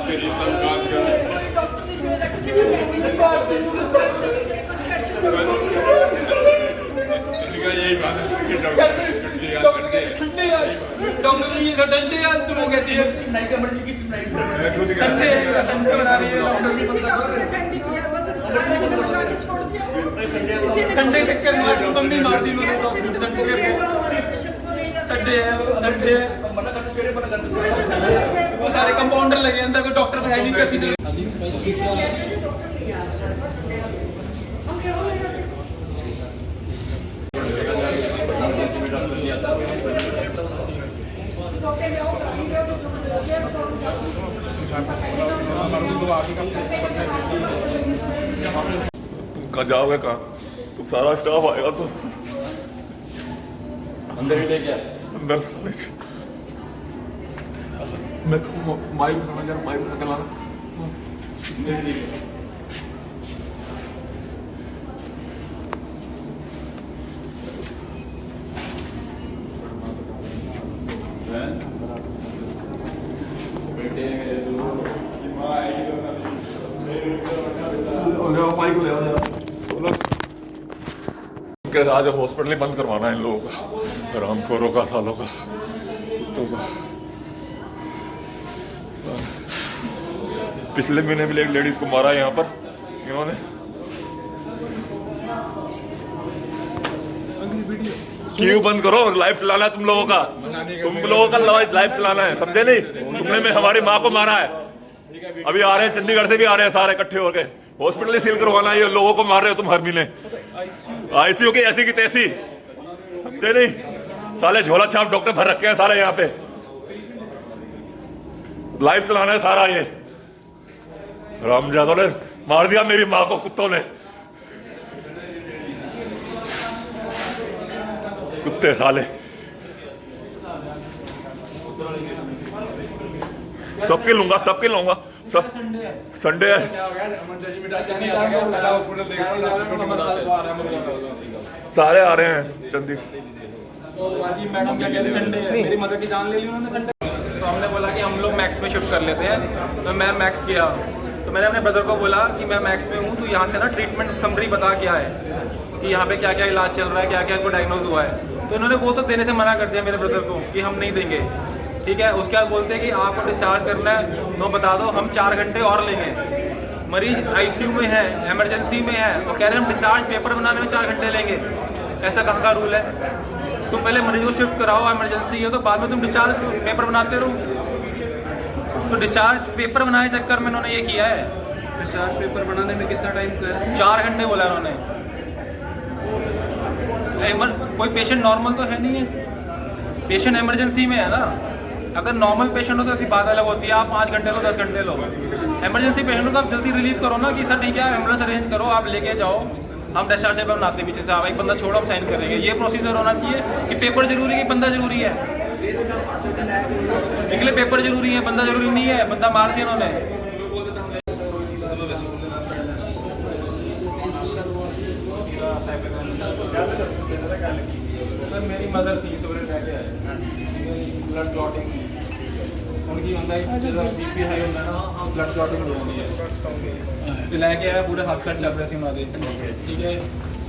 तेरी सरकार का यही बात है कि डॉक्टर ये डंडे आज तुम हो कहती है नहीं कमर की संडे संडे बना रही है डॉक्टर की संडे तक के मार तुम भी मार दी मैंने संडे संडे मना करते सवेरे मना करते वो सारे कंपाउंडर लगे अंदर कोई डॉक्टर तो है नहीं कैसी दे कहाँ जाओगे कहाँ तुम सारा स्टाफ आएगा तो अंदर ही लेके अंदर मैं तो माइक करना यार माइक चलाना आज हॉस्पिटल ही बंद करवाना है इन लोगों का रामखोरों का सालों का कुत्तों का। पिछले महीने भी एक लेडीज को मारा है यहाँ पर इन्होंने। क्यों बंद करो लाइव चलाना है तुम लोगों का लाइव चलाना है समझे नहीं। तुमने में हमारी माँ को मारा है अभी आ रहे हैं चंडीगढ़ से भी आ रहे हैं सारे इकट्ठे होके हॉस्पिटल ही सील करवाना है। ये लोगों को मार रहे हो तुम हर महीने आईसीयू की ऐसी की तैसी समझे नहीं। साले झोला छाप डॉक्टर भर रखे हैं सारे यहाँ पे लाइव चलाना है सारा। ये रामजादों ने मार दिया मेरी माँ को कुत्तों ने कुत्ते साले सबके लूंगा सब संडे है सारे आ रहे हैं चंदी मैडम क्या कहते हैं संडे है मेरी मदर की जान ले ली उन्होंने संडे तो हमने बोला कि हम लोग मैक्स में शिफ्ट कर लेते हैं तो मैं मैक्स किया तो मैंने अपने ब्रदर को बोला कि मैं मैक्स में हूँ तो यहाँ से ना ट्रीटमेंट समरी बता क्या है कि यहाँ पे क्या क्या इलाज चल रहा है क्या क्या इनको डायग्नोज हुआ है तो इन्होंने वो तो देने से मना कर दिया मेरे ब्रदर को कि हम नहीं देंगे ठीक है। उसके बाद बोलते हैं कि आपको डिस्चार्ज करना है तो बता दो हम 4 घंटे और लेंगे। मरीज आईसीयू में है इमरजेंसी में है और कह रहे हैं हम डिस्चार्ज पेपर बनाने में 4 घंटे लेंगे। ऐसा कहाँ का रूल है। तुम पहले मरीज को शिफ्ट कराओ इमरजेंसी है तो बाद में तुम डिस्चार्ज पेपर बनाते रहो। तो डिस्चार्ज पेपर बनाने चक्कर में इन्होंने ये किया है। डिस्चार्ज पेपर बनाने में कितना टाइम का है? 4 घंटे बोला इन्होंने। कोई पेशेंट नॉर्मल तो है नहीं है पेशेंट इमरजेंसी में है ना। अगर नॉर्मल पेशेंट हो तो ऐसी बात अलग होती है आप 5 घंटे लो 10 घंटे लो। इमरजेंसी पेशेंट को तो आप जल्दी रिलीव करो ना कि सर ठीक है एम्बुलेंस अरेंज करो आप लेके जाओ हम डिस्चार्ज पेपर बनाते पीछे से आप एक बंदा छोड़ो हम साइन करेंगे। ये प्रोसीजर होना चाहिए कि पेपर जरूरी है कि बंदा जरूरी है। निकले पेपर जरूरी है बंदा जरूरी नहीं है। बंदा मार दिया उन्होंने। सर मेरी मदर थी ब्लड क्लॉटिंग उनकी होता है बीपी हाई होता है ना ब्लड क्लॉटिंग हो रही है तो लैके आया पूरे हाथ चल रहे थे उन्होंने ठीक है।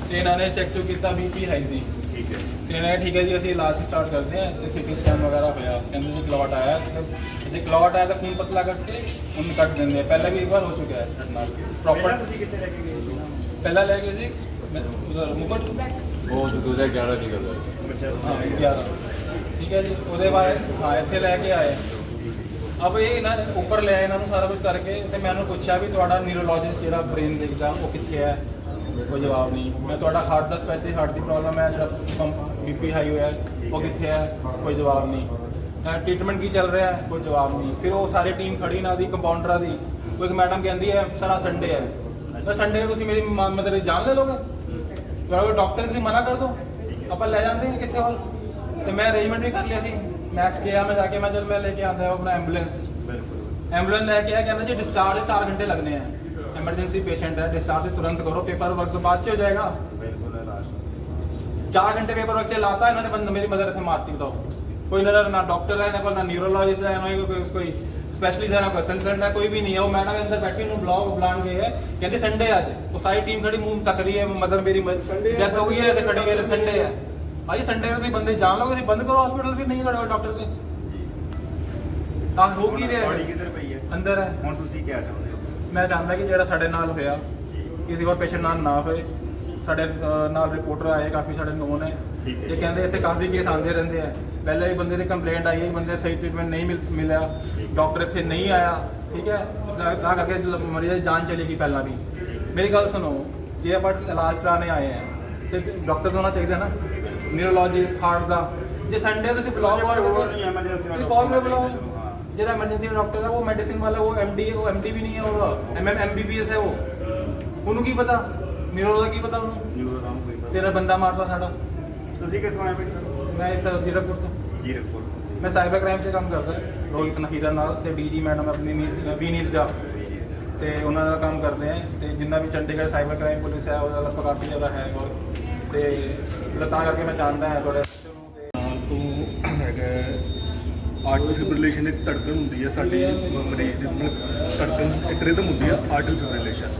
तो इन्होंने चेक तो किया बीपी हाई थी ठीक है जी असं इलाज स्टार्ट करते हैं सिटी स्कैन वगैरह होया कहते जी क्लॉट आया जो क्लॉट आया तो खून पतला करके उन्हें कट देंगे। पहले भी एक बार हो चुका है प्रॉपर पहला ले गए जी उधर मुकुट वो 2011 की गल है। हाँ 11 ठीक है जी ਉਹਦੇ ਬਾਅਦ हाँ ਇੱਥੇ ਲੈ ਕੇ ਆਏ। अब ये ना ऊपर ले आए इन्होंने सारा कुछ करके तो मैं उन्होंने पूछा भी ਤੁਹਾਡਾ न्यूरोलॉजिस्ट ਜਿਹੜਾ ब्रेन देखता वो कितने है कोई जवाब नहीं। मैं ਤੁਹਾਡਾ हार्ट का स्पेशलिस्ट हार्ट की प्रॉब्लम है जो बीपी हाई हुआ है वो कितने है कोई जवाब नहीं। ट्रीटमेंट की चल रहा है कोई जवाब नहीं। फिर वो सारी टीम खड़ी ना दी कंपाउंडर की कोई मैडम कहती है सर संडे है तो संडे को मेरी मतलब जान ले लोगे डॉक्टर से मना कर दो अपन ले जाते हैं कितने और। तो मैं अरेंजमेंट भी कर लिया थी मैक्स गया मैं जाके मैं चल मैं लेके आता है अपना एम्बुलेंस लेके आया कहना जी डिस्चार्ज 4 घंटे लगने हैं इमरजेंसी पेशेंट है डिस्चार्ज तुरंत करो पेपर वर्क तो बाद से हो जाएगा। 4 घंटे पेपर वर्क से लाता है इन्होंने मेरी मदर से मारती बताओ कोई ना डॉक्टर है ना कोई ना न्यूरोलॉजिस्ट है ना कोई स्पेशलिस्ट है ना कंसल्टेंट है, कोई भी नहीं है। वो मैडम अंदर बैठी उन्होंने बुलान गए है, कहते संडे आज वो सारी टीम खड़ी मुंह तक रही है, मतलब मेरी डेथ हो गई है तो खड़ी है संडे है। भाई संडे को बंदे जान लो, बंद करो हॉस्पिटल, भी नहीं लड़ो डॉक्टर से हो की रहा है अंदर है। ਹੁਣ ਤੁਸੀਂ ਕੀ ਚਾਹੁੰਦੇ ਹੋ? ਮੈਂ ਚਾਹੁੰਦਾ ਕਿ ਜਿਹੜਾ ਸਾਡੇ ਨਾਲ ਹੋਇਆ ਕਿਸੇ ਹੋਰ ਪੇਸ਼ੈਂਟ ਨਾਲ ਨਾ ਹੋਏ। ਸਾਡੇ ਨਾਲ ਰਿਪੋਰਟਰ ਆਏ, ਕਾਫੀ ਸਾਡੇ ਨੋਨ ਹੈ, ਇਹ ਕਹਿੰਦੇ ਇੱਥੇ ਕਾਫੀ ਕੇਸ ਆਉਂਦੇ ਰਹਿੰਦੇ ਆ। ਪਹਿਲੇ ਵੀ ਬੰਦੇ ਦੀ ਕੰਪਲੇਂਟ ਆਈ ਹੈ, ਬੰਦੇ ਸਹੀ ਟ੍ਰੀਟਮੈਂਟ ਨਹੀਂ ਮਿਲਿਆ, ਡਾਕਟਰ ਇੱਥੇ ਨਹੀਂ ਆਇਆ, ਠੀਕ ਹੈ, ਤਾਂ ਕਰਕੇ ਮਰੀਜ਼ ਦੀ ਜਾਨ ਚਲੀ ਗਈ ਪਹਿਲਾਂ ਵੀ। ਮੇਰੀ ਗੱਲ ਸੁਣੋ, ਜੇ ਆਪਾਂ ਇਲਾਜ ਕਰਾਣੇ ਆਏ ਆ ਤੇ ਡਾਕਟਰ ਤਾਂ ਹੋਣਾ ਚਾਹੀਦਾ ਨਾ, ਨਿਊਰੋਲੋਜਿਸਟ ਹਾਰਟ ਦਾ। ਜੇ ਸੰਡੇ ਤੁਸੀਂ ਬੁਲਾਓ ਤੁਸੀਂ ਕਾਲ में बुलाओ। ਜਿਹੜਾ ਐਮਰਜੈਂਸੀ ਡਾਕਟਰ ਹੈ ਉਹ ਮੈਡੀਸਿਨ ਵਾਲਾ, ਉਹ ਐਮਡੀ ਵੀ ਨਹੀਂ ਹੈ, ਉਹ ਐਮਬੀਬੀਐਸ ਹੈ। ਉਹ ਉਹਨੂੰ ਕੀ ਪਤਾ, ਨਿਊਰੋ ਦਾ ਕੀ ਪਤਾ ਉਹਨੂੰ? ਨਿਊਰੋ ਦਾ ਕੋਈ ਪਤਾ? ਤੇਰਾ ਬੰਦਾ ਮਾਰਦਾ ਸਾਡਾ। ਤੁਸੀਂ ਕਿੱਥੋਂ ਆਏ ਭਾਈ ਸਰ? ਮੈਂ ਇੱਥੇ ਜ਼ੀਰਕਪੁਰ ਤੋਂ। ਜੀਰਕਪੁਰ ਮੈਂ ਸਾਈਬਰ ਕ੍ਰਾਈਮ 'ਚ ਕੰਮ ਕਰਦਾ, ਰੋਹਿਤ ਹੀਰਾ ਨਾਲ ਤੇ ਡੀਜੀ ਮੈਡਮ ਆਪਣੀ ਵੀ ਨੀਰਜਾ ਤੇ ਉਹਨਾਂ ਦਾ ਕੰਮ ਕਰਦੇ ਆ। ਤੇ ਜਿੰਨਾ ਵੀ ਚੰਡੀਗੜ੍ਹ ਸਾਈਬਰ ਕ੍ਰਾਈਮ ਪੁਲਿਸ ਹੈ ਉਹਦਾ ਲਗਭਗ ਕਾਫੀ ਜ਼ਿਆਦਾ ਹੈ ਤੇ ਤਾਂ ਕਰਕੇ ਮੈਂ ਜਾਣਦਾ ਹਾਂ ਤੁਹਾਡੇ ਨਾਲ ਤੋਂ ਹੈਗਾ ਆਰਟੀਫਿਸ਼ਲ ਫਿਬਰਿਲੇਸ਼ਨ ਇੱਕ ਧੜਕਣ ਹੁੰਦੀ ਹੈ ਸਾਡੀ ਮਰੀਜ਼ ਦੀ, ਧੜਕਣ ਇੱਕ ਰਿਦਮ ਹੁੰਦੀ ਹੈ ਆਰਟੀਫਿਸ਼ਲ ਫਿਬਰਿਲੇਸ਼ਨ।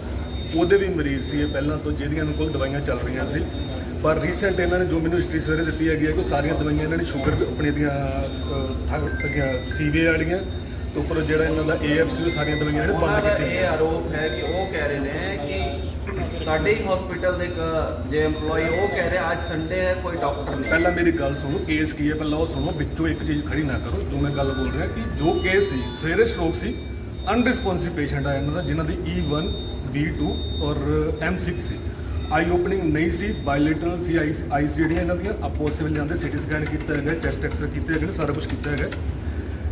ਉਹਦੇ ਵੀ ਮਰੀਜ਼ ਸੀ ਇਹ ਪਹਿਲਾਂ ਤੋਂ, ਜਿਹਦੀਆਂ ਨੂੰ ਕੋਲ ਦਵਾਈਆਂ ਚੱਲ ਰਹੀਆਂ ਸੀ। ਪਰ ਰੀਸੈਂਟ ਇਹਨਾਂ ਨੇ ਜੋ ਮੈਨੂੰ ਹਿਸਟਰੀ ਸਵੇਰੇ ਦਿੱਤੀ ਹੈਗੀ ਹੈ ਕਿ ਸਾਰੀਆਂ ਦਵਾਈਆਂ ਇਹਨਾਂ ਨੇ ਸ਼ੂਗਰ ਆਪਣੇ ਦੀਆਂ ਸੀਵੇ ਵਾਲੀਆਂ ਤੇ ਉੱਪਰ ਜਿਹੜਾ ਇਹਨਾਂ ਦਾ AFC ਉਹ ਸਾਰੀਆਂ ਦਵਾਈਆਂ ਇਹਨਾਂ ਨੇ ਬੰਦ ਕੀਤੀਆਂ। ਇਹ ਆਰੋਪ ਹੈ ਕਿ ਉਹ ਕਹਿ ਰਹੇ ਨੇ ਕਿ ਤੁਹਾਡੇ ਹੀ ਹਸਪੀਟਲ ਦੇ ਜੇ EMPLOYE ਉਹ ਕਹਿ ਰਹੇ ਅੱਜ ਸੰਡੇ ਹੈ, ਕੋਈ ਡਾਕਟਰ ਨਹੀਂ। ਪਹਿਲਾਂ ਮੇਰੀ ਗੱਲ ਸੁਣੋ, ਕੇਸ ਕੀ ਹੈ ਪਹਿਲਾਂ ਉਹ ਸੁਣੋ, ਵਿੱਚੋਂ ਇੱਕ ਚੀਜ਼ ਖੜੀ ਨਾ ਕਰੋ। ਜੋ ਮੈਂ ਗੱਲ ਬੋਲ ਰਿਹਾ ਕਿ ਜੋ ਕੇਸ ਸੀ ਸਵੇਰੇ ਸਟ੍ਰੋਕ ਸੀ, ਅਨਰਿਸਪੌਂਸਿਵ ਪੇਸ਼ੈਂਟ ਆ ਇਹਨਾਂ ਦਾ, ਜਿਨ੍ਹਾਂ ਦੀ E1 V2 ਔਰ M6 ਸੀ। ਆਈ ਓਪਨਿੰਗ ਨਹੀਂ ਸੀ, ਬਾਇਲੇਟਰਲ ਸੀ ਆਈਸ ਜਿਹੜੀਆਂ ਇਹਨਾਂ ਦੀਆਂ, ਆਪੋ ਉਸੇ ਵੇਲੇ ਜਾਂਦੇ ਸਿਟੀ ਸਕੈਨ ਕੀਤਾ ਹੈਗਾ, ਚੈਸਟ ਐਕਸਰੇ ਕੀਤੇ ਹੈਗੇ, ਸਾਰਾ ਕੁਝ ਕੀਤਾ ਹੈਗਾ।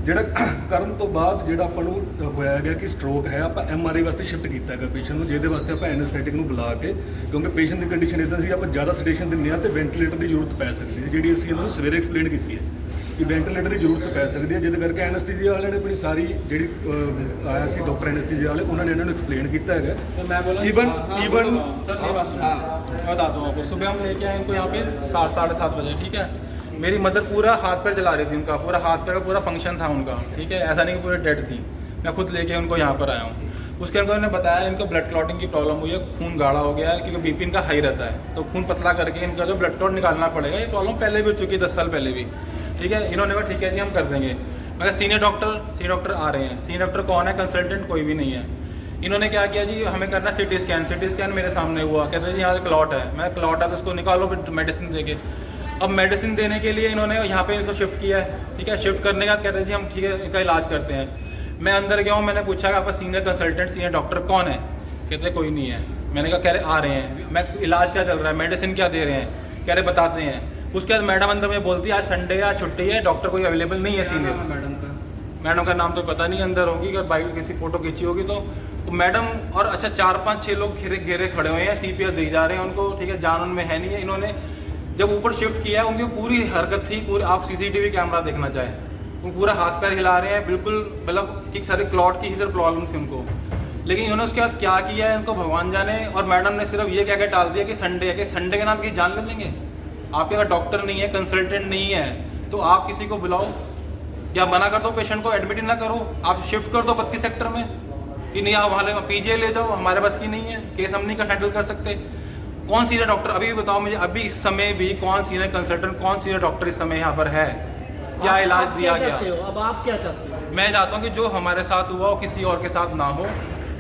ਜਿਹੜਾ ਕਰਨ ਤੋਂ ਬਾਅਦ ਜਿਹੜਾ ਆਪਾਂ ਨੂੰ ਹੋਇਆ ਹੈਗਾ ਕਿ ਸਟ੍ਰੋਕ ਹੈ, ਆਪਾਂ MRI ਵਾਸਤੇ ਸ਼ਿਫਟ ਕੀਤਾ ਹੈਗਾ ਪੇਸ਼ੈਂਟ ਨੂੰ, ਜਿਹਦੇ ਵਾਸਤੇ ਆਪਾਂ ਐਨਸਥੈਟਿਕ ਨੂੰ ਬੁਲਾ ਕੇ, ਕਿਉਂਕਿ ਪੇਸ਼ੈਂਟ ਦੀ ਕੰਡੀਸ਼ਨ ਇਦਾਂ ਸੀ ਆਪਾਂ ਜ਼ਿਆਦਾ ਸੈਡੇਸ਼ਨ ਦਿੰਦੇ ਹਾਂ ਤੇ ਵੈਂਟੀਲੇਟਰ ਦੀ ਜ਼ਰੂਰਤ ਪੈ ਸਕਦੀ ਹੈ, ਜਿਹੜੀ ਅਸੀਂ ਇਹਨਾਂ ਨੂੰ ਸਵੇਰੇ ਐਕਸਪਲੇਨ ਕੀਤੀ ਹੈ ਕਿ ਵੈਂਟੀਲੇਟਰ ਦੀ ਜ਼ਰੂਰਤ ਪੈ ਸਕਦੀ ਹੈ। ਜਿਹਦੇ ਕਰਕੇ ਐਨਸਥੀਸੀਆ ਵਾਲਿਆਂ ਨੇ ਆਪਣੀ ਸਾਰੀ ਜਿਹੜੀ ਆਇਆ ਸੀ ਡਾਕਟਰ ਐਨਸਥੀਸੀਆ ਵਾਲੇ, ਉਹਨਾਂ ਨੇ ਇਹਨਾਂ ਨੂੰ ਐਕਸਪਲੇਨ ਕੀਤਾ हैगा। मैं बोला इवन सर मेरी बात सुनो, मैं बताता हूँ आपको। सुबह हम लेके आए इनको यहाँ पे 7-7:30 बजे, ठीक है। मेरी मदर पूरा हाथ पैर चला रही थी, उनका पूरा हाथ पैर का पूरा फंक्शन था उनका, ठीक है, ऐसा नहीं कि पूरे डेड थी। मैं खुद लेके उनको यहाँ पर आया हूँ। उसके अंदर उन्होंने बताया इनको ब्लड क्लॉटिंग की प्रॉब्लम हुई है, खून गाढ़ा हो गया है क्योंकि BP इनका हाई रहता है, तो खून पतला करके इनका जो ब्लड क्लॉट निकालना पड़ेगा। ये प्रॉब्लम पहले भी हो चुकी है 10 साल पहले भी, ठीक है। इन्होंने कहा ठीक है जी हम कर देंगे, मगर सीनियर डॉक्टर आ रहे हैं। सीनियर डॉक्टर कौन है? कंसल्टेंट कोई भी नहीं है। इन्होंने क्या किया जी, हमें करना सिटी स्कैन मेरे सामने हुआ, कहते हैं जी यहाँ क्लॉट है। मैं क्लॉट है तो उसको निकालो फिर मेडिसिन देके। अब मेडिसिन देने के लिए इन्होंने यहाँ पे इनको शिफ्ट किया है, ठीक है। शिफ्ट करने का कहते हैं जी हम ठीक है इनका इलाज करते हैं। मैं अंदर गया हूँ, मैंने पूछा कि आपका सीनियर कंसल्टेंट सीनियर डॉक्टर कौन है? कहते कोई नहीं है। मैंने कहा कह रहे आ रहे हैं, मैं इलाज क्या चल रहा है, मेडिसिन क्या दे रहे हैं, कह रहे बताते हैं। उसके बाद मैडम अंदर में बोलती है आज संडे है, आज छुट्टी है, डॉक्टर कोई अवेलेबल नहीं है सीनियर। मैडम का नाम तो पता नहीं, अंदर होगी अगर बाइक किसी फोटो खींची होगी तो मैडम और अच्छा 4-5-6 लोग घेरे खड़े हुए हैं, CPR दी जा रहे हैं उनको, ठीक है, जान उनमें है नहीं है। इन्होंने जब ऊपर शिफ्ट किया है उनकी पूरी हरकत थी, पूरी आप CCTV कैमरा देखना चाहें, वो पूरा हाथ पैर हिला रहे हैं, बिल्कुल मतलब कि सारे क्लॉट की ही सर प्रॉब्लम थी उनको। लेकिन इन्होंने उसके बाद क्या किया है इनको भगवान जाने। और मैडम ने सिर्फ ये कह के टाल दिया कि संडे है, कि संडे के नाम की जान ले लेंगे। आपके अगर डॉक्टर नहीं है, कंसल्टेंट नहीं है, तो आप किसी को बुलाओ या मना कर दो, पेशेंट को एडमिट ही ना करो, आप शिफ्ट कर दो 32 सेक्टर में कि नहीं आप वहाँ PGI ले जाओ, हमारे पास की नहीं है, केस हम नहीं कर हैंडल कर सकते। कौन सीनियर डॉक्टर अभी भी बताओ मुझे, अभी इस समय भी कौन सीनियर कंसल्टेंट, कौन सीनियर डॉक्टर इस समय यहाँ पर है? क्या इलाज दिया गया? अब आप क्या चाहते हो? मैं चाहता हूँ कि जो हमारे साथ हुआ वो किसी और के साथ ना हो।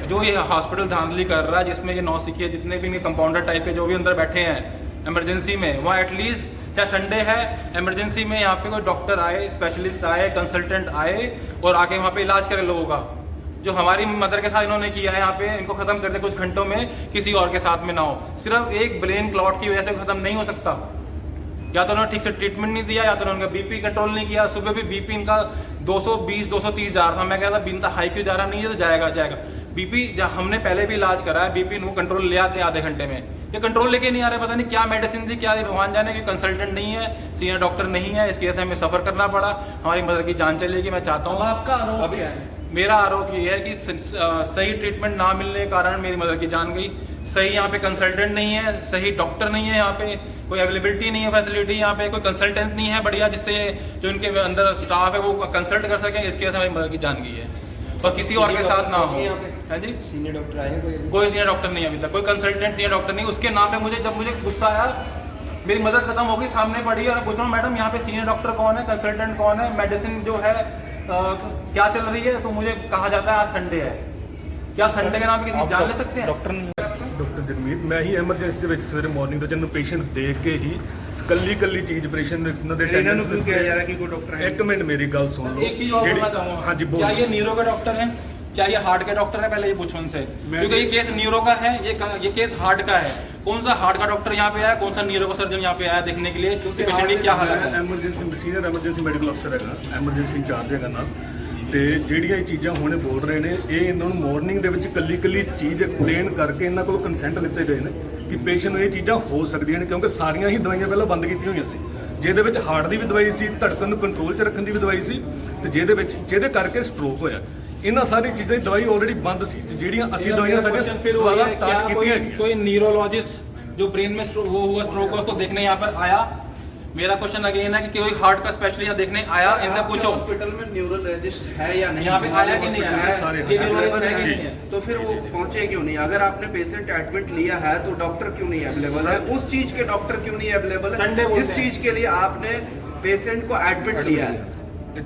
जो ये हॉस्पिटल धांधली कर रहा है, जिसमें ये नौसिखिए जितने भी कंपाउंडर टाइप के जो भी अंदर बैठे हैं इमरजेंसी में, वहाँ एटलीस्ट चाहे संडे है इमरजेंसी में यहाँ पे कोई डॉक्टर आए, स्पेशलिस्ट आए, कंसल्टेंट आए और आके वहाँ पे इलाज करे लोगों का। जो हमारी मदर के साथ इन्होंने किया है यहाँ पे, इनको खत्म कर दे कुछ घंटों में, किसी और के साथ में ना हो। सिर्फ एक ब्रेन क्लॉट की वजह से खत्म नहीं हो सकता। या तो उन्होंने ठीक से ट्रीटमेंट नहीं दिया, या तो उन्होंने BP कंट्रोल नहीं किया। सुबह भी BP इनका 220-230 जा रहा था। मैं कहता बिंदा हाई क्यों जा रहा नहीं है, तो जाएगा BP हमने पहले भी इलाज करा है, BP वो कंट्रोल ले आते हैं आधे घंटे में, ये कंट्रोल लेके नहीं आ रहे। पता नहीं क्या मेडिसिन थी, क्या भगवान जाने की। कंसल्टेंट नहीं है, सीनियर डॉक्टर नहीं है, इस केस में हमें सफ़र करना पड़ा, हमारी मदर की जान चलेगी। मैं चाहता हूँ, आपका आरोप क्या है? मेरा आरोप ये है कि सही ट्रीटमेंट ना मिलने के कारण मेरी मदर की जान गई। सही यहाँ पे कंसल्टेंट नहीं है, सही डॉक्टर नहीं है, यहाँ पे कोई अवेलेबिलिटी नहीं है, फैसिलिटी यहाँ पे कोई कंसल्टेंट नहीं है बढ़िया, जिससे जो इनके अंदर स्टाफ है वो कंसल्ट कर सकें। इस केस में हमारी मदर की जान गई है। और किसी और के साथ ना हो। हाँ जी, सीनियर डॉक्टर आए कोई? कोई सीनियर डॉक्टर नहीं अभी तक, कोई कंसल्टेंट सीनियर डॉक्टर नहीं। उसके नाम पे मुझे जब मुझे गुस्सा आया, मेरी मदद खत्म हो गई, सामने पड़ी और पूछ रहा हूँ मैडम यहाँ पे सीनियर डॉक्टर कौन है, कंसल्टेंट कौन है, मेडिसिन जो है क्या चल रही है। तो मुझे कहा जाता है आज संडे है। क्या संडे के नाम पे किसी जान ले सकते हैं? डॉक्टर नहीं ਡਾਕਟਰ ਜਗਮੀਤ ਮੈਂ ਹੀ ਐਮਰਜੈਂਸੀ ਦੇ ਵਿੱਚ ਸਵੇਰੇ ਮਾਰਨਿੰਗ ਤੋਂ ਜਦੋਂ ਪੇਸ਼ੈਂਟ ਦੇਖ ਕੇ ਹੀ ਕੱਲੀ ਕੱਲੀ ਚੀਜ਼ ਆਪਰੇਸ਼ਨ ਇਹਨਾਂ ਦੇ ਇਹਨਾਂ ਨੂੰ ਕਿਉਂ ਕਿਹਾ ਜਾ ਰਿਹਾ ਕਿ ਕੋਈ ਡਾਕਟਰ ਹੈ? ਇੱਕ ਮਿੰਟ ਮੇਰੀ ਗੱਲ ਸੁਣ ਲਓ एक चीज और बोलना चाहूंगा, ਹਾਂਜੀ क्या ਬੋਲੋ ये न्यूरो के डॉक्टर हैं, क्या ये हार्ट के डॉक्टर है? पहले ये पूछो उनसे, क्योंकि ये केस न्यूरो का है, ये केस हार्ट का है। कौन सा हार्ट का डॉक्टर यहाँ पे आया, कौन सा न्यूरो का सर्जन यहाँ पे आया देखने के लिए कि पेशेंट की क्या हालत है? ਐਮਰਜੈਂਸੀ ਸੀਨੀਅਰ ਐਮਰਜੈਂਸੀ ਮੈਡੀਕਲ ਅਫਸਰ ਹੈਗਾ, ਐਮਰਜੈਂਸੀ ਇੰਚਾਰਜ ਹੈਗਾ ਨਾਲ। ਤੇ ਜਿਹੜੀਆਂ ਇਹ ਚੀਜ਼ਾਂ ਹੁਣੇ ਬੋਲ ਰਹੇ ਨੇ, ਇਹ ਇਹਨਾਂ ਨੂੰ ਮਾਰਨਿੰਗ ਦੇ ਵਿੱਚ ਕੱਲੀ ਕੱਲੀ ਚੀਜ਼ ਐਕਸਪਲੇਨ ਕਰਕੇ ਇਹਨਾਂ ਕੋਲ ਕੰਸੈਂਟ ਲਿੱਤੇ ਗਏ ਨੇ ਕਿ ਪੇਸ਼ੈਂਟ ਨੂੰ ਇਹ ਚੀਜ਼ਾਂ ਹੋ ਸਕਦੀਆਂ ਨੇ, ਕਿਉਂਕਿ ਸਾਰੀਆਂ ਹੀ ਦਵਾਈਆਂ ਪਹਿਲਾਂ ਬੰਦ ਕੀਤੀਆਂ ਹੋਈਆਂ ਸੀ। ਜਿਹਦੇ ਵਿੱਚ ਹਾਰਟ ਦੀ ਵੀ ਦਵਾਈ ਸੀ, ਧੜਕਣ ਨੂੰ ਕੰਟਰੋਲ 'ਚ ਰੱਖਣ ਦੀ ਵੀ ਦਵਾਈ ਸੀ, ਤੇ ਜਿਹਦੇ ਕਰਕੇ ਸਟ੍ਰੋਕ ਹੋਇਆ। ਇਹਨਾਂ ਸਾਰੀ ਚੀਜ਼ਾਂ ਦੀ ਦਵਾਈ ਆਲਰੇਡੀ ਬੰਦ ਸੀ, ਤੇ ਜਿਹੜੀਆਂ ਅਸੀਂ ਦਵਾਈਆਂ ਸਾਡੀਆਂ फिर वो ਦੁਬਾਰਾ ये ਸਟਾर्ट क्या ਕੀਤੀਆਂ ਹੈਗੀਆਂ। कोई न्यूरोलॉजिस्ट जो ब्रेन में वो हुआ स्ट्रोक उसको देखने यहाँ पर आया? मेरा क्वेश्चन अगेन है कि कोई हार्ट का स्पेशलिस्ट यहाँ देखने आया, इनसे पूछो हॉस्पिटल में न्यूरोलॉजिस्ट है या नहीं? यहाँ पे आया कि नहीं आया? सारे ये हैं। neurologist है कि नहीं है? तो फिर वो पहुंचे क्यों नहीं? अगर आपने पेशेंट एडमिट लिया है तो डॉक्टर क्यों नहीं अवेलेबल है? उस चीज के डॉक्टर क्यों नहीं अवेलेबल है संडे बोलते जिस हैं। चीज के लिए आपने पेशेंट को एडमिट लिया है?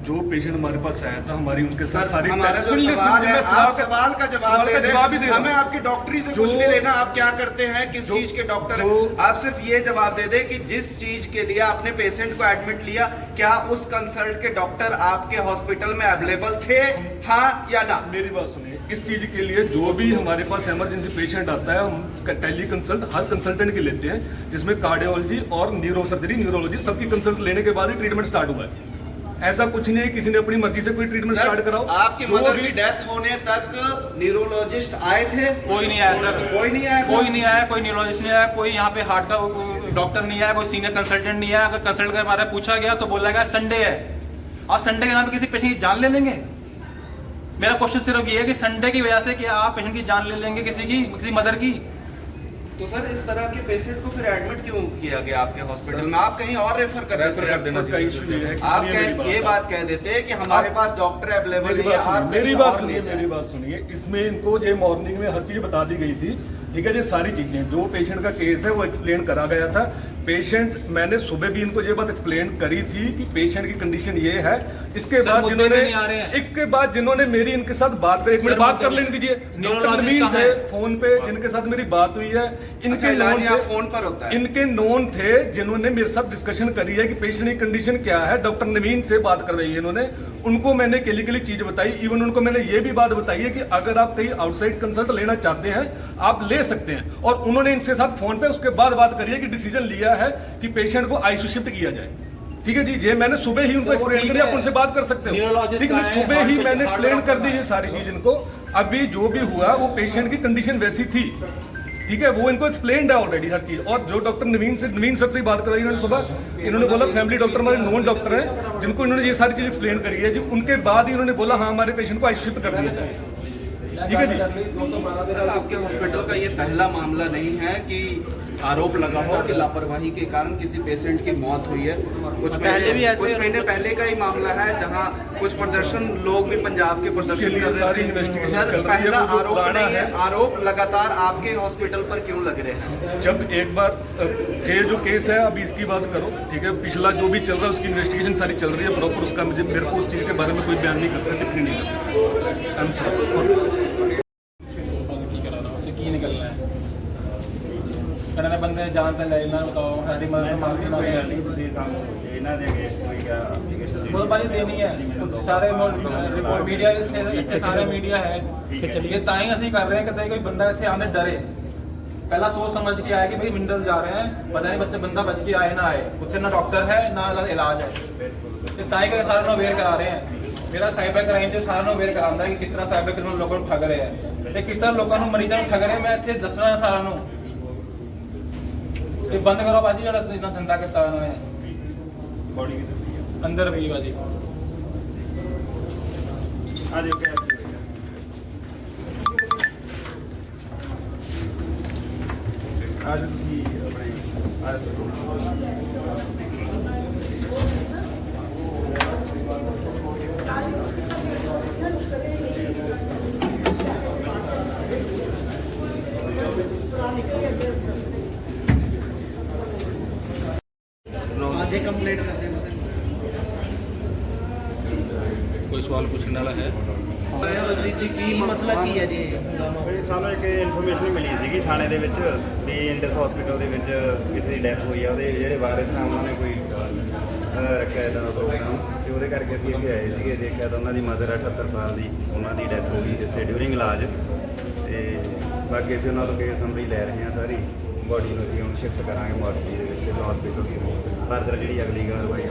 जो पेशेंट हमारे पास आया था, हमारी उनके साथ सर, सारी हमारा जो सुन लीजिए, सवाल है, मैं आप सवाल का जवाब दे दें। जवाब ही दे रहा हमें हूं। आपकी डॉक्टरी से जो- कुछ नहीं लेना, आप क्या करते हैं, किस जो- चीज के डॉक्टर हैं। जो- आप सिर्फ ये जवाब दे दें कि जिस चीज के लिए आपने पेशेंट को एडमिट लिया, क्या उस कंसल्ट के डॉक्टर आपके हॉस्पिटल में अवेलेबल थे, हाँ या ना? मेरी बात सुनिए, इस चीज के लिए जो भी हमारे पास इमरजेंसी पेशेंट आता है, हम टेली कंसल्ट हर कंसल्टेंट की लेते हैं, जिसमें कार्डियोलॉजी और न्यूरो सर्जरी, न्यूरोलॉजी सबकी कंसल्ट लेने के बाद ही ट्रीटमेंट स्टार्ट हुआ है। ऐसा कुछ नहीं है किसी ने अपनी मर्जी से कोई ट्रीटमेंट स्टार्ट कराओ। आपकी जो मदर भी- की डेथ होने तक न्यूरोलॉजिस्ट आए थे? कोई नहीं आया सर, कोई नहीं आया था? कोई नहीं आया, कोई न्यूरोलॉजिस्ट नहीं आया, कोई यहाँ पे हार्ट का डॉक्टर नहीं आया, कोई सीनियर कंसल्टेंट नहीं आया। अगर कंसल्ट के बारे में पूछा गया तो बोला गया संडे है। आप संडे के नाम पे किसी पेशेंट की जान ले लेंगे? मेरा क्वेश्चन सिर्फ ये है कि संडे की वजह से क्या आप पेशेंट की जान ले लेंगे, किसी मदर की? तो सर इस तरह के पेशेंट को फिर एडमिट क्यों किया गया आपके हॉस्पिटल में? आप कहीं और रेफर कर रहे थे? देना का इशू ये है, आप इसलिए मेरी ये बात कह देते कि हमारे पास डॉक्टर अवेलेबल मेरी नहीं है, बात आप सुनिए, कहीं मेरी बात और सुनिए, ले जाएं। मेरी बात सुनिए। इसमें इनको ये मॉर्निंग में हर चीज बता दी गई थी, ठीक है। ये सारी चीजें जो पेशेंट का केस है वो एक्सप्लेन करा गया था। पेशेंट, मैंने सुबह भी इनको ये बात एक्सप्लेन करी थी कि पेशेंट की कंडीशन ये है। इसके बाद मुद्दे जिन्होंने में नहीं आ रहे हैं। इसके बाद जिन्होंने मेरी इनके साथ बात करी, एक मिनट बात कर लेने दीजिए। डॉक्टर न्यूरोलॉजिस्ट नवीन कहाँ थे है? फोन पे, जिनके साथ मेरी बात हुई है, अच्छा, इनके इलाज नोन यहाँ थे, फोन पर होता है? इनके नोन थे जिन्होंने मेरे साथ डिस्कशन करी है कि पेशेंट की कंडीशन क्या है। डॉक्टर नवीन से बात करवाई है इन्होंने, उनको मैंने केली चीज बताई। इवन उनको मैंने ये भी बात बताई है कि अगर आप कहीं आउटसाइड कंसल्ट लेना चाहते हैं आप ले सकते हैं। और उन्होंने इनसे साथ फोन पे उसके बाद बात करी है कि डिसीजन लिया है कि पेशेंट को आईसीयू शिफ्ट किया जाए। ठीक है जी, ये मैंने सुबह ही उनको वो एक्सप्लेन ठीक करी, आप है। उनसे बात कर सकते हो। न्यूरोलॉजिस्ट ठीक है, का है, सुबह ही हार्ट मैंने हार्ट एक्सप्लेन कर दी डॉक्टर ये सारी चीज इनको। अभी जो भी हुआ वो पेशेंट की कंडीशन वैसी थी, ठीक है, वो इनको एक्सप्लेन्ड है ऑलरेडी हर चीज। और जो डॉक्टर नवीन सर से बात कराई इन्होंने सुबह, इन्होंने बोला फैमिली डॉक्टर हमारे नॉन डॉक्टर हैं जिनको इन्होंने ये सारी चीज एक्सप्लेन करी है जी। उनके बाद ही इन्होंने बोला हाँ हमारे पेशेंट को आईसीयू शिफ्ट कर दिया जाए। ठीक है जी। सर आपके हॉस्पिटल का ये पहला मामला नहीं है कि आरोप लगा हो कि लापरवाही के कारण किसी पेशेंट की मौत हुई है। कुछ महीने पहले का ही मामला है जहां कुछ प्रदर्शन लोग भी पंजाब के प्रदर्शन लिए कर सारी रहे थे। investigation सर चल रही है, पहला वो जो आरोप पुराना नहीं है, है। आरोप लगातार आपके हॉस्पिटल पर क्यों लग रहे हैं? जब एक बार ये जो केस है अभी इसकी बात करो, ठीक है, पिछला जो भी चल रहा है उसकी इन्वेस्टिगेशन सारी चल रही है प्रॉपर। उसका मेरे को उस चीज़ के बारे में कोई बयान नहीं कर सकते, टिप्पणी नहीं कर सकते। I am sorry. की निकलना है कहने बंदे जानते ले ना, बताओ सारी मदद मांगती ना ਇਹਨਾਂ ਦੇ ਅਗੇਂਸਟ ਕੋਈ ਐਪਲੀਕੇਸ਼ਨ वो भाई देनी है तो सारे रिपोर्ट मीडिया इतने सारे मीडिया है कि चलिए ताई ਅਸੀਂ कर रहे हैं कि कोई बंदा इतने आने डरे। पहला सोच समझ के आया कि भाई विंडोज जा रहे हैं, पता नहीं बच्चे बंदा बच के आए ना आए, उत्थे ना डॉक्टर है ना इलाज है, तो ताई के सारे अवेयर करा रहे हैं। मेरा साइबर क्राइम जो सारा अवेयर करांदा कि किस तरह साइबर क्रिमिनल लोगों को ठग रहे हैं ते किस तरह लोगों को मरीजां को ठग रहे हैं। मैं इतने दसना सारा ਨੂੰ ਇਹ ਬੰਦ ਕਰੋ ਬਾਜੀ ਜਿਹੜਾ ਇਹਨਾਂ ਧੰਦਾ ਕੀਤਾ ਉਹਨਾਂ ਨੇ ਬੋਡੀ ਵੀ ਅੰਦਰ ਵੀ ਬਾਜੀ। ਆ ਦੇਖੋ ਅੱਜ ਕੀ ਆਪਣੇ ਅੱਜ आज ही कंप्लीट कर दें सर। ਕੋਈ ਸਵਾਲ ਪੁੱਛਣ ਵਾਲਾ ਹੈ? ਜੀ ਕੀ ਮਸਲਾ ਕੀ ਹੈ ਜੀ? ਵੀ ਸਾਨੂੰ ਇੱਕ ਇਨਫੋਰਮੇਸ਼ਨ ਮਿਲੀ ਸੀਗੀ ਥਾਣੇ ਦੇ ਵਿੱਚ ਵੀ ਇੰਡਸ ਹਸਪੀਟਲ ਦੇ ਵਿੱਚ ਕਿਸੇ ਦੀ ਡੈਥ ਹੋਈ ਆ, ਉਹਦੇ ਜਿਹੜੇ ਵਾਰਿਸ ਆ ਉਹਨਾਂ ਨੇ ਕੋਈ ਰੱਖਿਆ ਇੱਦਾਂ ਦਾ ਪ੍ਰੋਗਰਾਮ, ਤੇ ਉਹਦੇ ਕਰਕੇ ਅਸੀਂ ਇੱਥੇ ਆਏ ਸੀਗੇ। ਦੇਖਿਆ ਤਾਂ ਉਹਨਾਂ ਦੀ ਮਦਰ 78 ਸਾਲ ਦੀ, ਉਹਨਾਂ ਦੀ ਡੈਥ ਹੋ ਗਈ ਇੱਥੇ ਡਿਊਰਿੰਗ ਇਲਾਜ। ਤੇ ਬਾਕੀ ਅਸੀਂ ਉਹਨਾਂ ਤੋਂ ਕੇਸ ਸਮਰੀ ਲੈ ਰਹੇ ਹਾਂ ਸਾਰੀ ਬੋਡੀ ਨੂੰ ਅਸੀਂ ਹੁਣ ਸ਼ਿਫਟ ਕਰਾਂਗੇ ਮੋਰਚਰੀ ਦੇ ਵਿੱਚ ਸਿਵਲ ਹਸਪੀਟਲ। ਫਰਦਰ ਜਿਹੜੀ ਅਗਲੀ ਕਾਰਵਾਈ